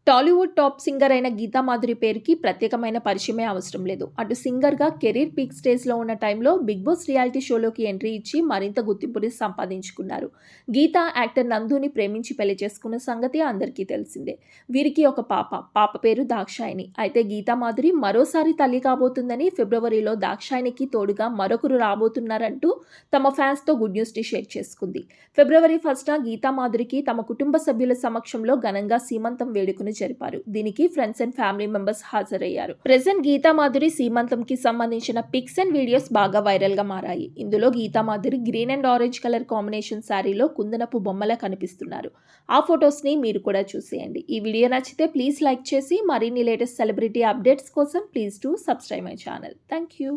Tollywood top singer అయిన గీతా మాధురి పేరుకి ప్రత్యేకమైన పరిచయమే అవసరం లేదు. అటు సింగర్గా కెరీర్ పీక్ స్టేజ్లో ఉన్న టైంలో బిగ్ బాస్ రియాలిటీ షోలోకి ఎంట్రీ ఇచ్చి మరింత గుర్తింపుని సంపాదించుకున్నారు. గీతా యాక్టర్ నందుని ప్రేమించి పెళ్లి చేసుకున్న సంగతి అందరికీ తెలిసిందే. వీరికి ఒక పాప పేరు దాక్షాయిని. అయితే గీతా మాధురి మరోసారి తల్లి కాబోతుందని, ఫిబ్రవరిలో దాక్షాయినికి తోడుగా మరొకరు రాబోతున్నారంటూ తమ ఫ్యాన్స్తో గుడ్ న్యూస్ని షేర్ చేసుకుంది. ఫిబ్రవరి 1న గీతా మాధురికి తమ కుటుంబ సభ్యుల సమక్షంలో ఘనంగా సీమంతం వేడుకను జరిపారు. దీనికి ఫ్రెండ్స్ అండ్ ఫ్యామిలీ మెంబర్స్ హాజరయ్యారు. ప్రెజెంట్ గీతా మాధురి సీమంతంకి సంబంధించిన పిక్స్ అండ్ వీడియోస్ బాగా వైరల్ గా మారాయి. ఇందులో Geetha Madhuri green and orange colour combination శారీలో కుందనపు బొమ్మలా కనిపిస్తున్నారు. ఆ ఫొటోస్ ని మీరు కూడా చూసేయండి. ఈ వీడియో నచ్చితే ప్లీజ్ లైక్ చేసి మరిన్ని లేటెస్ట్ సెలబ్రిటీ అప్డేట్స్ కోసం please do subscribe my channel. Thank you.